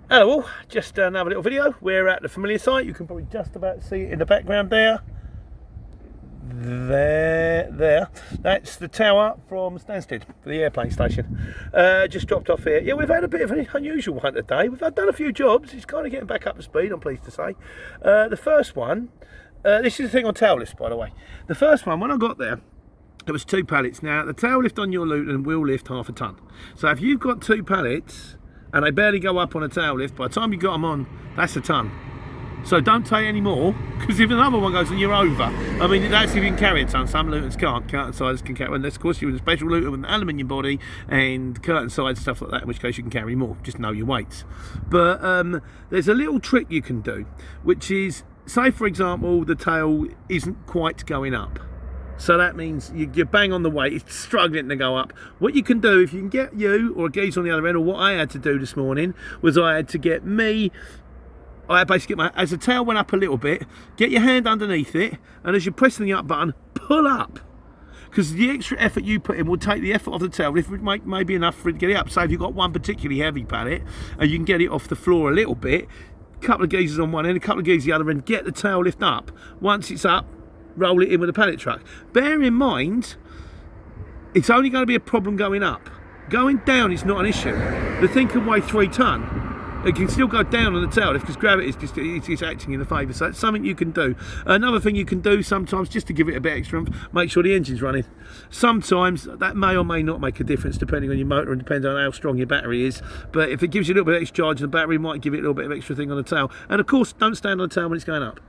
Hello all, just another little video. We're at the familiar site. You can probably just about see it in the background there. There. That's the tower from Stansted, for the airplane station. Just dropped off here. Yeah, we've had a bit of an unusual one today. We've done a few jobs. It's kind of getting back up to speed, I'm pleased to say. The first one, this is the thing on tail lifts, by the way. The first one, when I got there, it was 2 pallets. Now, the tail lift on your Luton will lift half a tonne. So if you've got 2 pallets, and they barely go up on a tail lift, by the time you got them on, that's a tonne. So don't take any more, because if another one goes and you're over, I mean, that's if you can carry a tonne. Some Lutons can't, curtain siders can carry, unless of course you're in a special Luton with an aluminium body and curtain sides, stuff like that, in which case you can carry more, just know your weights. But there's a little trick you can do, which is, say for example, the tail isn't quite going up. So that means you're bang on the weight, it's struggling to go up. What you can do, if you can get you or a geezer on the other end, or what I had to do this morning, was I had to get I basically as the tail went up a little bit, get your hand underneath it, and as you're pressing the up button, pull up. Because the extra effort you put in will take the effort off the tail lift, maybe enough for it to get it up. So if you've got one particularly heavy pallet, and you can get it off the floor a little bit, a couple of geezers on one end, a couple of geezers the other end, get the tail lift up. Once it's up, roll it in with a pallet truck. Bear in mind, it's only going to be a problem going up. Going down is not an issue. The thing can weigh 3 tonne. It can still go down on the tail lift because gravity is just it's acting in the favour. So that's something you can do. Another thing you can do sometimes, just to give it a bit extra, make sure the engine's running. Sometimes that may or may not make a difference depending on your motor and depending on how strong your battery is. But if it gives you a little bit of extra charge, the battery might give it a little bit of extra thing on the tail. And of course, don't stand on the tail when it's going up.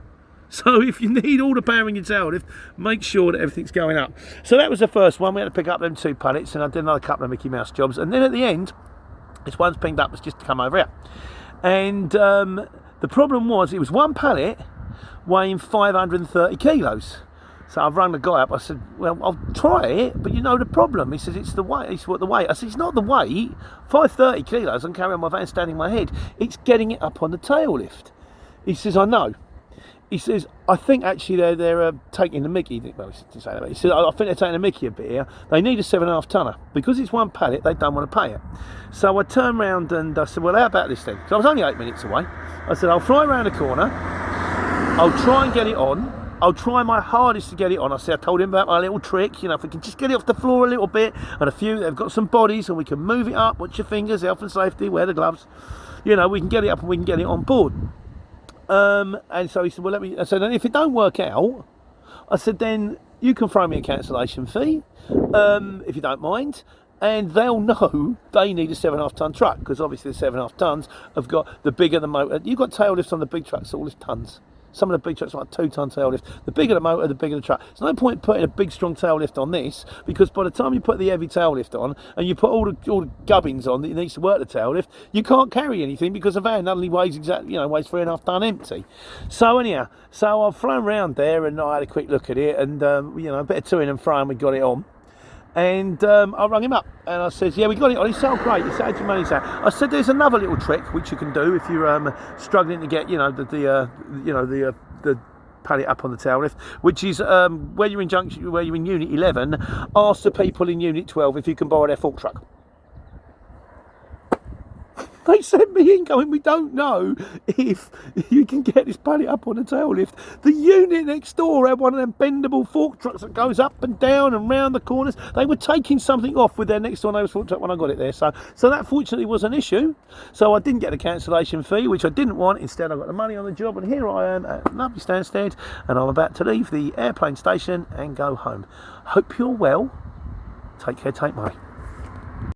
So if you need all the power in your tail lift, make sure that everything's going up. So that was the first one. We had to pick up them 2 pallets, and I did another couple of Mickey Mouse jobs. And then at the end, this one's pinged up, was just to come over here. And the problem was, it was 1 pallet weighing 530 kilos. So I've rung the guy up. I said, well, I'll try it, but you know the problem. He says, it's the weight. It's what the weight. I said, it's not the weight. 530 kilos, I can carry on my van standing on my head. It's getting it up on the tail lift. He says, I know. He says, I think actually they're taking the mickey. Well, he didn't say that. He said, I think they're taking the mickey a bit here. They need a 7.5 tonner. Because it's 1 pallet, they don't want to pay it. So I turned round and I said, well, how about this then? Because I was only 8 minutes away. I said, I'll fly around the corner. I'll try and get it on. I'll try my hardest to get it on. I said, I told him about my little trick. You know, if we can just get it off the floor a little bit. And they've got some bodies and we can move it up. Watch your fingers, health and safety, wear the gloves. You know, we can get it up and we can get it on board. And so he said, well, I said, and if it don't work out, I said, then you can throw me a cancellation fee, if you don't mind, and they'll know they need a 7.5 tonne truck, because obviously the 7.5 tonnes have got, the bigger the motor, you've got tail lifts on the big trucks that all lift tonnes. Some of the big trucks are like 2 tonne tail lift. The bigger the motor, the bigger the truck. There's no point putting a big strong tail lift on this, because by the time you put the heavy tail lift on and you put all the gubbins on that needs to work the tail lift, you can't carry anything because the van only weighs exactly, weighs 3.5 tonne empty. So anyhow, I've flown around there and I had a quick look at it, and a bit of to-ing and fro, and we got it on. And I rang him up and I said, yeah, we got it on. He said, oh, great. He said, how do you manage that? I said, there's another little trick which you can do if you're struggling to get, the pallet up on the tail lift, which is where you're in Unit 11, ask the people in Unit 12 if you can borrow their fork truck. They sent me in going, we don't know if you can get this pallet up on the tail lift. The unit next door had one of them bendable fork trucks that goes up and down and round the corners. They were taking something off with their next door neighbour's fork truck when I got it there. So that fortunately was an issue. So I didn't get a cancellation fee, which I didn't want. Instead, I got the money on the job, and here I am at lovely Stansted, and I'm about to leave the airplane station and go home. Hope you're well. Take care, take money.